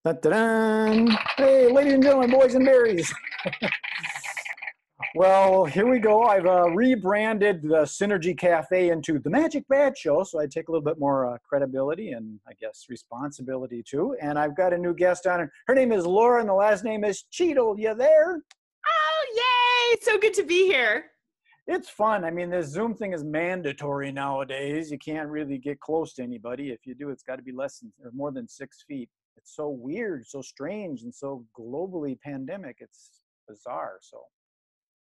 Dun-dun-dun. Hey, ladies and gentlemen, boys and berries. Well, here we go. I've rebranded the Synergy Cafe into the MagicBrad Show, so I take a little bit more credibility and, I guess, responsibility too. And I've got a new guest on. Her name is Lora, and the last name is Cheadle. You there? Oh, yay! So good to be here. It's fun. I mean, this Zoom thing is mandatory nowadays. You can't really get close to anybody. If you do, it's got to be less than or more than 6 feet. It's so weird, so strange, and so globally pandemic. It's bizarre. So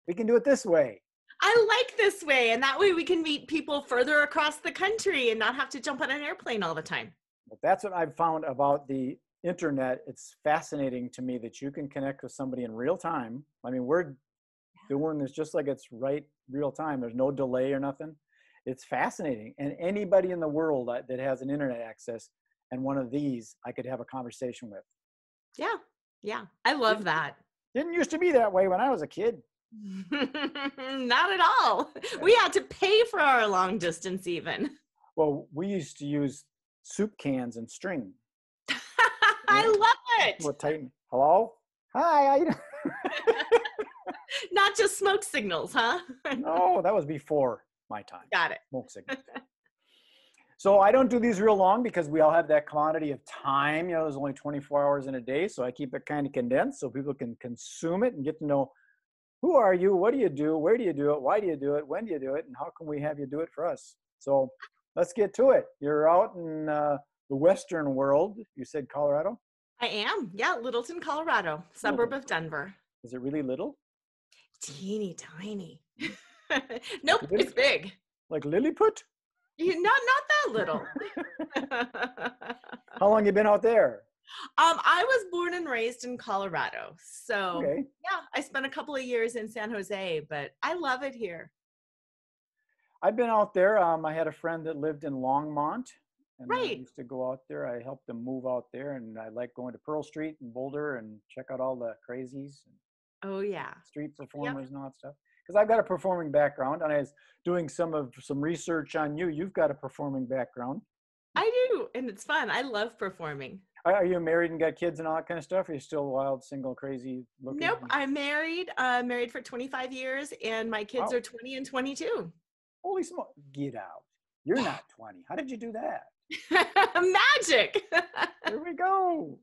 we can do it this way. I like this way, and that way we can meet people further across the country and not have to jump on an airplane all the time. Well, that's what I've found about the internet. It's fascinating to me that you can connect with somebody in real time. I mean, we're doing this just like it's right real time. There's no delay or nothing. It's fascinating. And anybody in the world that has an internet access and one of these, I could have a conversation with. Yeah. I love that. Didn't used to be that way when I was a kid. Not at all. We had to pay for our long distance even. Well, we used to use soup cans and string. I love it. What type? Hello? Hi. How you doing? Not just smoke signals, huh? No, that was before my time. Got it. Smoke signals. So I don't do these real long because we all have that commodity of time. You know, there's only 24 hours in a day. So I keep it kind of condensed so people can consume it and get to know who are you, what do you do, where do you do it, why do you do it, when do you do it, and how can we have you do it for us? So let's get to it. You're out in the Western world. You said Colorado? I am. Yeah, Littleton, Colorado, suburb of Denver. Is it really little? Teeny tiny. Nope, it's big. Like Lilliput? Not that little. How long you been out there? I was born and raised in Colorado. So okay. Yeah, I spent a couple of years in San Jose, but I love it here. I've been out there. I had a friend that lived in Longmont. And right. I used to go out there. I helped them move out there, and I like going to Pearl Street and Boulder and check out all the crazies. Oh yeah. Street performers and all that stuff. Because I've got a performing background, and I was doing some research on you. You've got a performing background. I do, and it's fun. I love performing. Are you married and got kids and all that kind of stuff? Or are you still wild, single, crazy looking? Nope, I'm married. Married for 25 years, and my kids are 20 and 22. Holy smoke! Get out! You're not 20. How did you do that? Magic. There we go.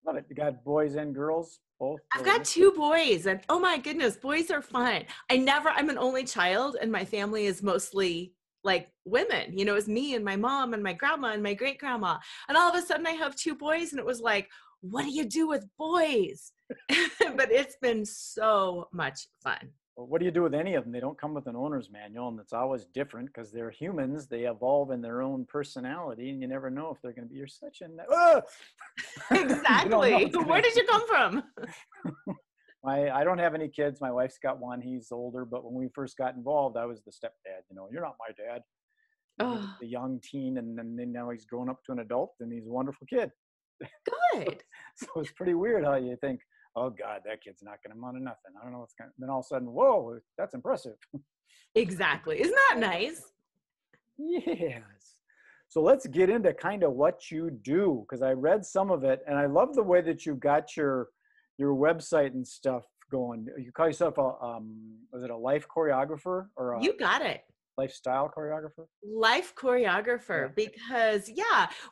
Love it. You got boys and girls both? I've got 2 boys, and oh my goodness, boys are fun. I'm an only child, and my family is mostly like women. You know, it's me and my mom and my grandma and my great grandma. And all of a sudden I have 2 boys, and it was like, what do you do with boys? But it's been so much fun. Well, what do you do with any of them? They don't come with an owner's manual, and it's always different because they're humans. They evolve in their own personality, and you never know if they're going to be. You're such a exactly. Where did you come from? I don't have any kids. My wife's got one. He's older, but when we first got involved, I was the stepdad. You know, you're not my dad. Oh. The young teen, and then now he's grown up to an adult, and he's a wonderful kid. Good. So it's pretty weird how you think, oh God, that kid's not going to amount to nothing. I don't know what's going to, then all of a sudden, whoa, that's impressive. Exactly. Isn't that nice? Yes. So let's get into kind of what you do, because I read some of it, and I love the way that you got your website and stuff going. You call yourself was it a life choreographer or you got it. Lifestyle choreographer? Life choreographer, because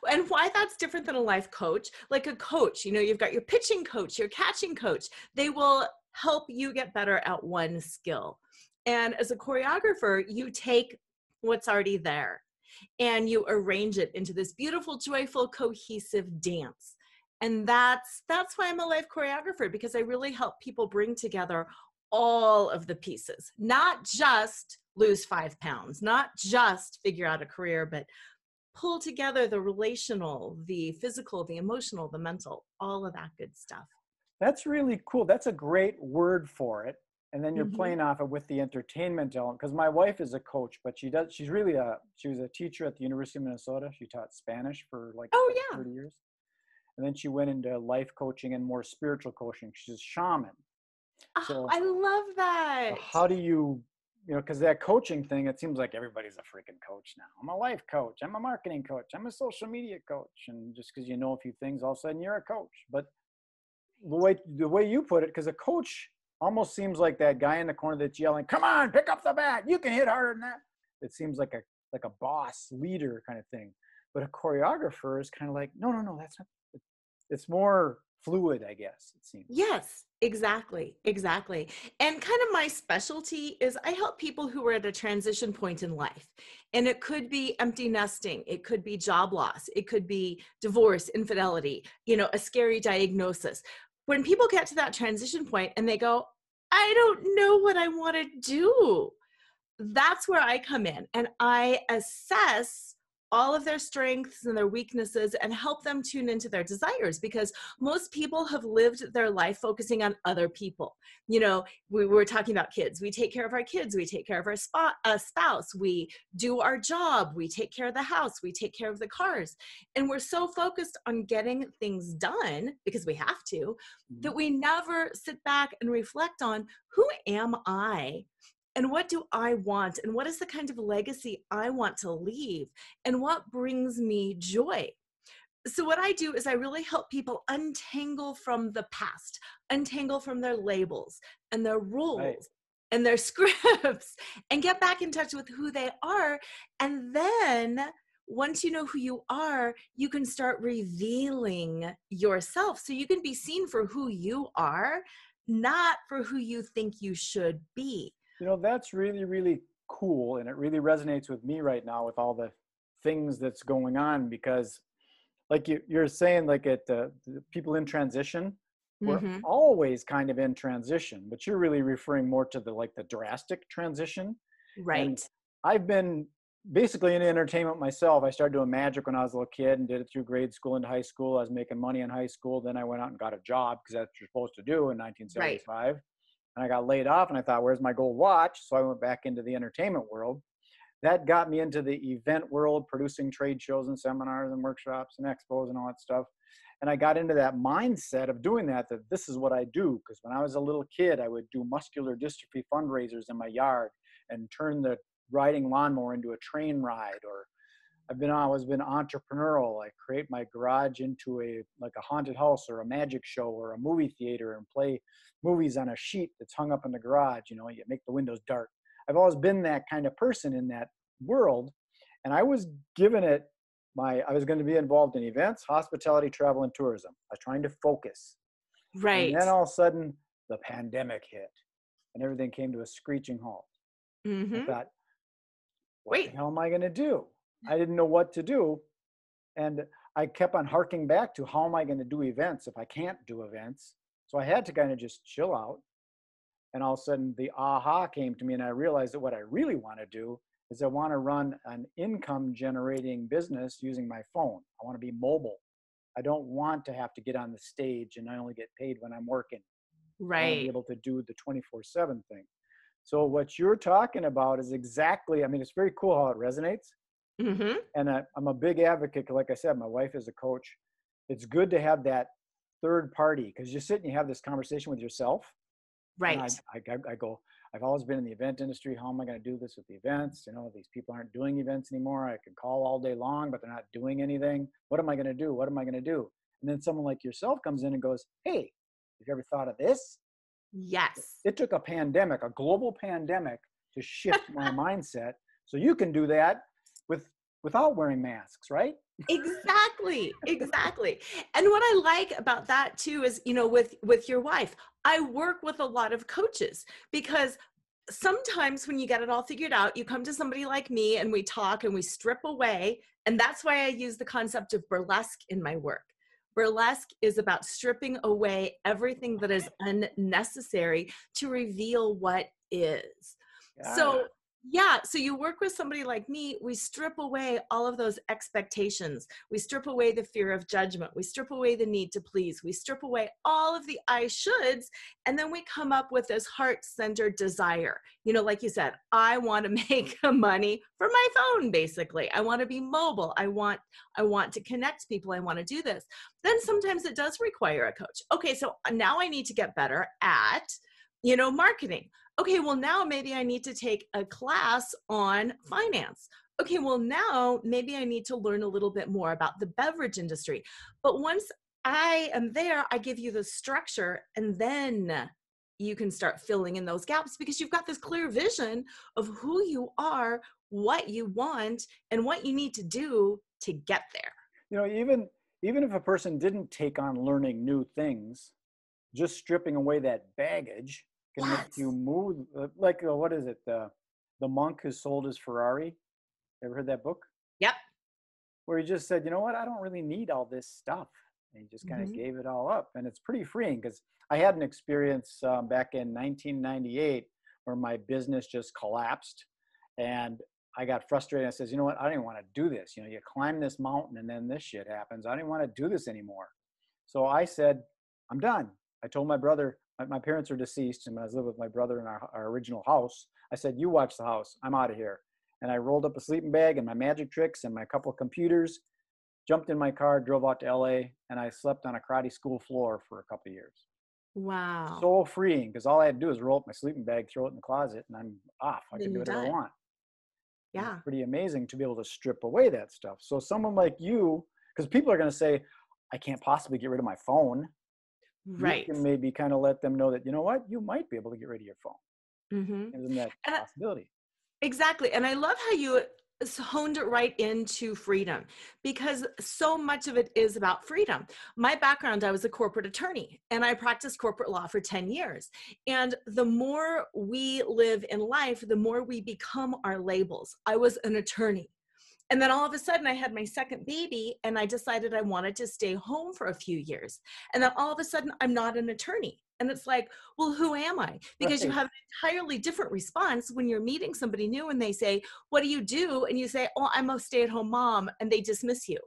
and why that's different than a life coach. Like a coach, you know, you've got your pitching coach, your catching coach. They will help you get better at one skill. And as a choreographer, you take what's already there and you arrange it into this beautiful, joyful, cohesive dance. And that's why I'm a life choreographer, because I really help people bring together all of the pieces, not just lose 5 pounds, not just figure out a career, but pull together the relational, the physical, the emotional, the mental, all of that good stuff. That's really cool. That's a great word for it. And then you're playing off it with the entertainment element. Because my wife is a coach, but she was a teacher at the University of Minnesota. She taught Spanish for like 30 years. And then she went into life coaching and more spiritual coaching. She's a shaman. So, I love that. So how do you because that coaching thing, it seems like everybody's a freaking coach now. I'm a life coach. I'm a marketing coach. I'm a social media coach. And just because you know a few things, all of a sudden you're a coach. But the way you put it, because a coach almost seems like that guy in the corner that's yelling, "Come on, pick up the bat. You can hit harder than that." It seems like a boss leader kind of thing. But a choreographer is kind of like, no, that's not. It's more fluid, I guess, it seems. Yes, exactly. Exactly. And kind of my specialty is I help people who are at a transition point in life. And it could be empty nesting, it could be job loss, it could be divorce, infidelity, a scary diagnosis. When people get to that transition point and they go, I don't know what I want to do, that's where I come in and I assess all of their strengths and their weaknesses and help them tune into their desires, because most people have lived their life focusing on other people. We were talking about kids. We take care of our kids. We take care of our spouse. We do our job. We take care of the house. We take care of the cars. And we're so focused on getting things done because we have to, that we never sit back and reflect on, who am I? And what do I want? And what is the kind of legacy I want to leave? And what brings me joy? So what I do is I really help people untangle from the past, untangle from their labels and their rules. Right. And their scripts, and get back in touch with who they are. And then once you know who you are, you can start revealing yourself so you can be seen for who you are, not for who you think you should be. That's really, really cool. And it really resonates with me right now with all the things that's going on, because like you're saying, like the people in transition, we're always kind of in transition, but you're really referring more to the drastic transition. Right. And I've been basically in entertainment myself. I started doing magic when I was a little kid and did it through grade school into high school. I was making money in high school. Then I went out and got a job, because that's what you're supposed to do in 1975. Right. And I got laid off and I thought, where's my gold watch? So I went back into the entertainment world. That got me into the event world, producing trade shows and seminars and workshops and expos and all that stuff. And I got into that mindset of doing that this is what I do. Because when I was a little kid, I would do muscular dystrophy fundraisers in my yard and turn the riding lawnmower into a train ride. Or I've always been entrepreneurial. I create my garage into a haunted house or a magic show or a movie theater and play movies on a sheet that's hung up in the garage. You make the windows dark. I've always been that kind of person in that world. And I was given it I was going to be involved in events, hospitality, travel, and tourism. I was trying to focus. Right. And then all of a sudden the pandemic hit and everything came to a screeching halt. I thought, what the hell am I going to do? I didn't know what to do. And I kept on harking back to, how am I going to do events if I can't do events? So I had to kind of just chill out. And all of a sudden the aha came to me, and I realized that what I really want to do is I want to run an income generating business using my phone. I want to be mobile. I don't want to have to get on the stage and I only get paid when I'm working. Right. I want to be able to do the 24/7 thing. So what you're talking about is exactly, it's very cool how it resonates. And I'm a big advocate. Like I said, my wife is a coach. It's good to have that third party, because you sit and you have this conversation with yourself. Right. And I go, I've always been in the event industry. How am I going to do this with the events? These people aren't doing events anymore. I can call all day long, but they're not doing anything. What am I going to do? What am I going to do? And then someone like yourself comes in and goes, hey, have you ever thought of this? Yes. It took a pandemic, a global pandemic, to shift my mindset. So you can do that without wearing masks, right? Exactly. And what I like about that too is, with your wife, I work with a lot of coaches, because sometimes when you get it all figured out, you come to somebody like me and we talk and we strip away. And that's why I use the concept of burlesque in my work. Burlesque is about stripping away everything that is unnecessary to reveal what is. So you work with somebody like me, we strip away all of those expectations. We strip away the fear of judgment. We strip away the need to please. We strip away all of the I shoulds, and then we come up with this heart-centered desire. Like you said, I want to make money from my phone, basically. I want to be mobile. I want to connect people. I want to do this. Then sometimes it does require a coach. Okay, so now I need to get better at marketing. Okay, well, now maybe I need to take a class on finance. Okay, well, now maybe I need to learn a little bit more about the beverage industry. But once I am there, I give you the structure, and then you can start filling in those gaps because you've got this clear vision of who you are, what you want, and what you need to do to get there. Even if a person didn't take on learning new things, just stripping away that baggage can make Yes. you move. What is it? The monk who sold his Ferrari. Ever heard that book? Yep. Where he just said, you know what? I don't really need all this stuff. And he just kind of Mhm. gave it all up. And it's pretty freeing because I had an experience back in 1998 where my business just collapsed. And I got frustrated. I says, you know what? I don't even want to do this. You climb this mountain and then this shit happens. I don't want to do this anymore. So I said, I'm done. I told my brother, my parents are deceased, and I was living with my brother in our original house. I said, you watch the house. I'm out of here. And I rolled up a sleeping bag and my magic tricks and my couple of computers, jumped in my car, drove out to LA, and I slept on a karate school floor for a couple of years. Wow. So freeing, because all I had to do is roll up my sleeping bag, throw it in the closet, and I'm off. I Then can do you're whatever I done. want. And Yeah. it's pretty amazing to be able to strip away that stuff. So someone like you, because people are going to say, I can't possibly get rid of my phone. You Right. can maybe kind of let them know that, you know what, you might be able to get rid of your phone. Mm-hmm. Isn't that And possibility? exactly. And I love how you honed it right into freedom, because so much of it is about freedom. My background, I was a corporate attorney and I practiced corporate law for 10 years. And the more we live in life, the more we become our labels. I was an attorney. And then all of a sudden I had my second baby and I decided I wanted to stay home for a few years. And then all of a sudden I'm not an attorney. And it's like, well, who am I? Because you Right. have an entirely different response when you're meeting somebody new and they say, what do you do? And you say, oh, I'm a stay-at-home mom, and they dismiss you.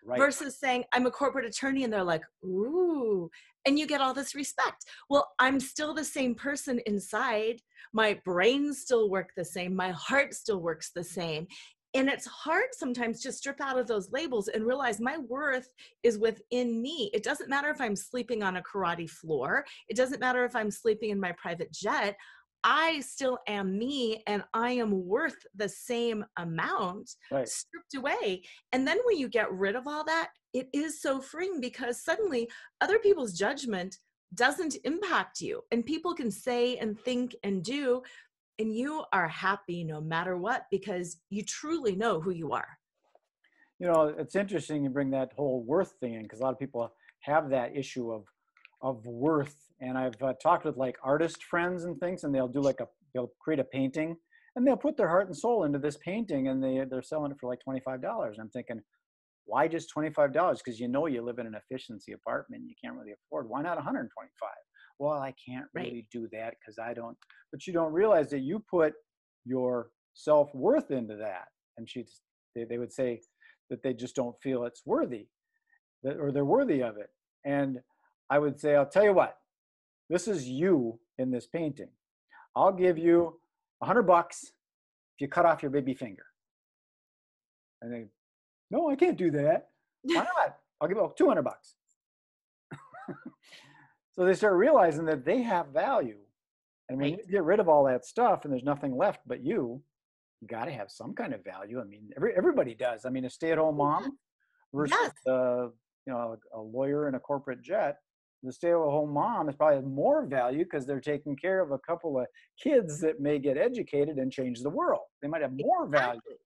Right. Versus saying, I'm a corporate attorney, and they're like, ooh, and you get all this respect. Well, I'm still the same person inside. My brain still works the same. My heart still works the same. And it's hard sometimes to strip out of those labels and realize my worth is within me. It doesn't matter if I'm sleeping on a karate floor. It doesn't matter if I'm sleeping in my private jet. I still am me, and I am worth the same amount Right. stripped away. And then when you get rid of all that, it is so freeing because suddenly other people's judgment doesn't impact you. And people can say and think and do, and you are happy no matter what because you truly know who you are. It's interesting you bring that whole worth thing in because a lot of people have that issue of worth. And I've talked with like artist friends and things, and they'll create a painting and they'll put their heart and soul into this painting, and they're selling it for like $25. I'm thinking, why just $25? Because you live in an efficiency apartment, you can't really afford. Why not 125? Well, I can't Right. really do that because I don't. But you don't realize that you put your self-worth into that. And they would say that they just don't feel it's worthy, or they're worthy of it. And I would say, I'll tell you what, this is you in this painting. I'll give you $100 if you cut off your baby finger. And they, no, I can't do that. Why not? I'll give you $200. So they start realizing that they have value. And when Right. you get rid of all that stuff and there's nothing left but you got to have some kind of value. I mean, everybody does. I mean, a stay-at-home mom versus Yes. a lawyer in a corporate jet. The stay-at-home mom is probably more value because they're taking care of a couple of kids that may get educated and change the world. They might have more value. Exactly.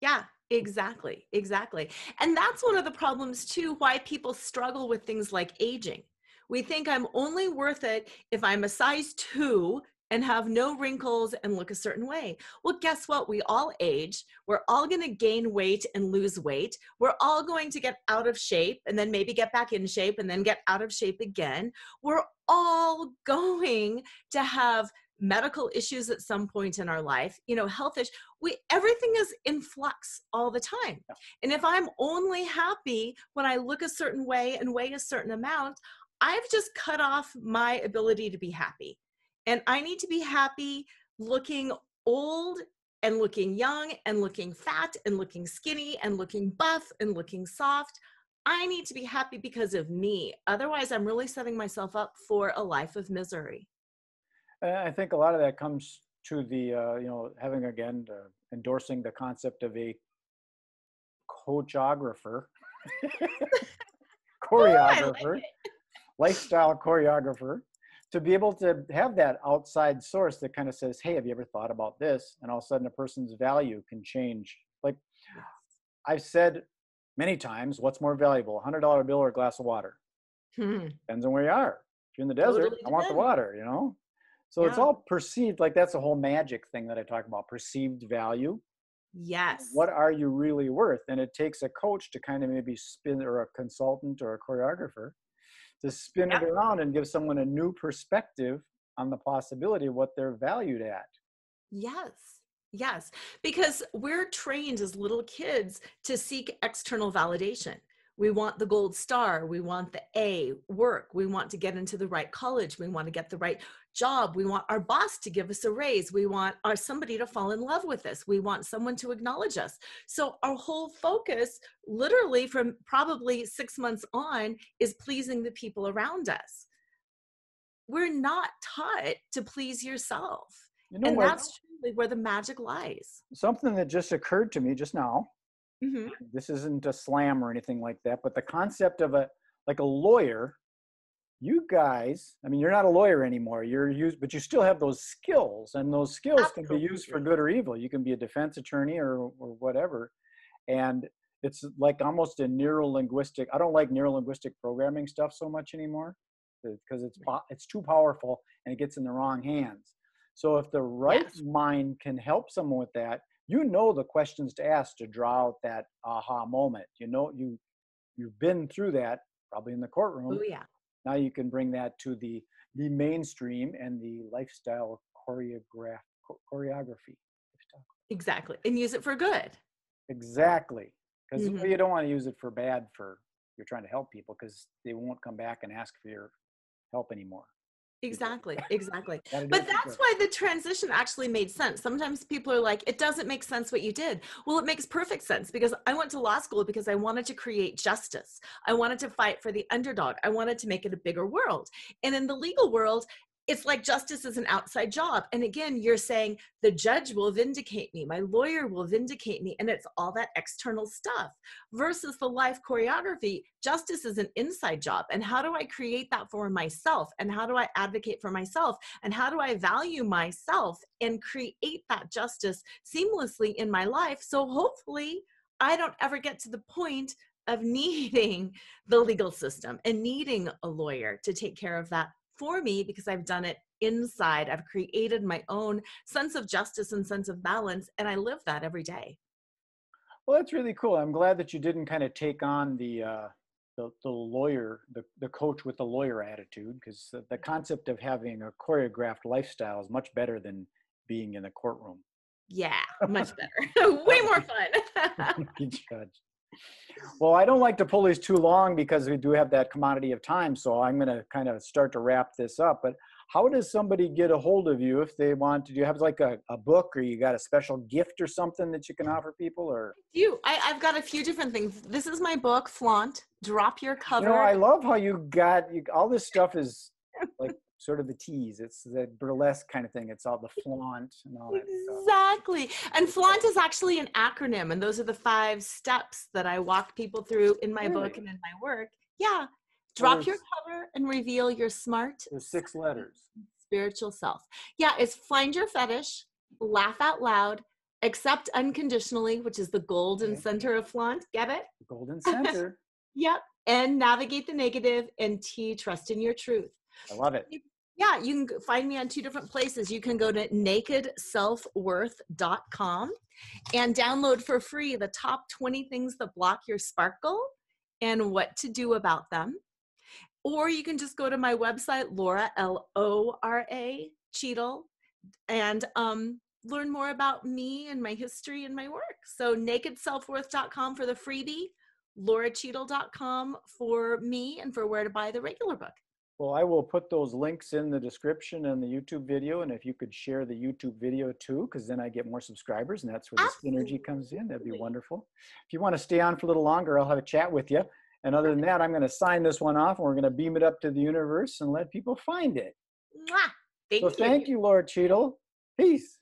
Yeah, exactly. Exactly. And that's one of the problems too, why people struggle with things like aging. We think I'm only worth it if I'm a size 2 and have no wrinkles and look a certain way. Well, guess what? We all age. We're all going to gain weight and lose weight. We're all going to get out of shape and then maybe get back in shape and then get out of shape again. We're all going to have medical issues at some point in our life, health issues. Everything is in flux all the time. And if I'm only happy when I look a certain way and weigh a certain amount, I've just cut off my ability to be happy. And I need to be happy looking old and looking young and looking fat and looking skinny and looking buff and looking soft. I need to be happy because of me. Otherwise, I'm really setting myself up for a life of misery. I think a lot of that comes to the, having again, endorsing the concept of a coachographer, Oh, I like choreographer, it. lifestyle choreographer, to be able to have that outside source that kind of says, hey, have you ever thought about this? And all of a sudden a person's value can change. Like Yes. I've said many times, what's more valuable, $100 bill or a glass of water? Hmm. Depends on where you are. If you're in the desert, Totally I want the depends. water. So it's Yeah. all perceived, like that's a whole magic thing that I talk about, perceived value. Yes. What are you really worth? And it takes a coach to kind of maybe spin, or a consultant or a choreographer to spin it Yep. around and give someone a new perspective on the possibility of what they're valued at. Yes. Yes. Because we're trained as little kids to seek external validation. We want the gold star. We want the A work. We want to get into the right college. We want to get the right job. We want our boss to give us a raise. We want somebody to fall in love with us. We want someone to acknowledge us. So our whole focus, literally from probably 6 months on, is pleasing the people around us. We're not taught to please yourself. You know And what? that's truly where the magic lies. Something that just occurred to me just now. Hmm. This isn't a slam or anything like that, but the concept of like a lawyer. You guys, I mean, you're not a lawyer anymore. But you still have those skills, and those skills can be used for Absolutely. good or evil. You can be a defense attorney or whatever. And it's like almost a neuro-linguistic. I don't like neuro-linguistic programming stuff so much anymore because it's too powerful and it gets in the wrong hands. So if the right Yes. mind can help someone with that, the questions to ask to draw out that aha moment. You've been through that probably in the courtroom. Oh, yeah. Now you can bring that to the mainstream and the lifestyle choreography. Exactly. And use it for good. Exactly. Because Hmm. you don't want to use it for bad for you're trying to help people, because they won't come back and ask for your help anymore. People Exactly. Exactly. got to do But it for that's good. why the transition actually made sense. Sometimes people are like, it doesn't make sense what you did. Well, it makes perfect sense because I went to law school because I wanted to create justice. I wanted to fight for the underdog. I wanted to make it a bigger world. And in the legal world, it's like justice is an outside job. And again, you're saying the judge will vindicate me, my lawyer will vindicate me, and it's all that external stuff. Versus the life choreography, justice is an inside job. And how do I create that for myself? And how do I advocate for myself? And how do I value myself and create that justice seamlessly in my life? So hopefully I don't ever get to the point of needing the legal system and needing a lawyer to take care of that for me, because I've done it inside. I've created my own sense of justice and sense of balance, and I live that every day. Well, that's really cool. I'm glad that you didn't kind of take on the lawyer, the coach with the lawyer attitude, because the concept of having a choreographed lifestyle is much better than being in the courtroom. Yeah, much better. Way more fun. Be judged. Well, I don't like to pull these too long because we do have that commodity of time. So I'm going to kind of start to wrap this up. But how does somebody get a hold of you if they want to? Do you have like a book, or you got a special gift or something that you can offer people? Or, I've got a few different things. This is my book, Flaunt. Drop your cover. I love how all this stuff is like sort of the tease. It's the burlesque kind of thing. It's all the flaunt and all that stuff. Exactly. And flaunt is actually an acronym. And those are the 5 steps that I walk people through in my book Really? and in my work. Yeah. So Drop your cover and reveal your smart, there's 6 letters. spiritual self. Yeah. It's find your fetish, laugh out loud, accept unconditionally, which is the golden Okay. center of flaunt. Get Golden it? center. Yep. And navigate the negative, and T, trust in your truth. I love it. Yeah, you can find me on 2 different places. You can go to nakedselfworth.com and download for free the top 20 things that block your sparkle and what to do about them. Or you can just go to my website, Lora, Lora Cheadle, and learn more about me and my history and my work. So nakedselfworth.com for the freebie, LoraCheadle.com for me and for where to buy the regular book. Well, I will put those links in the description and the YouTube video. And if you could share the YouTube video too, because then I get more subscribers, and that's where the synergy comes in. That'd be wonderful. If you want to stay on for a little longer, I'll have a chat with you. And other than that, I'm going to sign this one off, and we're going to beam it up to the universe and let people find it. Mwah! So Thank you. thank you, Lora Cheadle. Peace.